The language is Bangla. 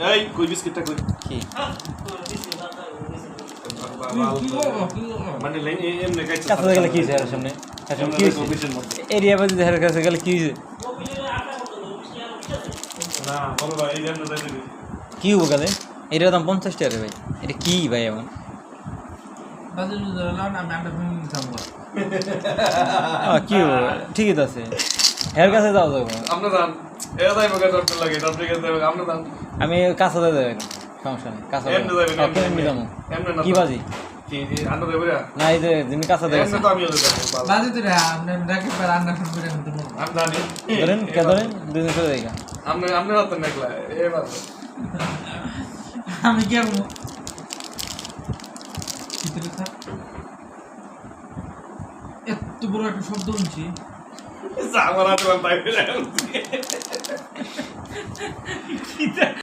এই কই বিস্কিটটা কই কি মানে লাইন এমনি কাইছে কাছে গেলে কি হয়েছে সামনে কি অফিসের মধ্যে এরিয়া বাজে দেখার কাছে গেলে কি হয়েছে না বড় ভাই এই জন্য যাইতে দিই কি হবো গেলে এটার দাম 50 টাকা রে ভাই এটা কি ভাই এমন কি হবো ঠিকই তো আছে হের কাছে যাও যাবো আমরা দান এরা তাই মগে ডক্টর লাগে ডক্টর কাছে আমরা দান আমি কাছে যাই দেবেন সমস্যা নেই কাছে এমনি যাবেন এমনি যাবো এমনি না কি বাজি কি আন্ডা দেবো রে না এই যে তুমি কাছে দেবেন এমনি তো আমিও দেবো বাজে তো রে আমরা ডাকে পার রান্না শুরু করে দিতে আমি জানি ধরেন কে ধরেন দুদিন চলে দেখা আপনি রাত নাকলা এবার আমি কি করব ভিতরে থাক এত বড় একটা শব্দ শুনছি আমার হাতে বাইরে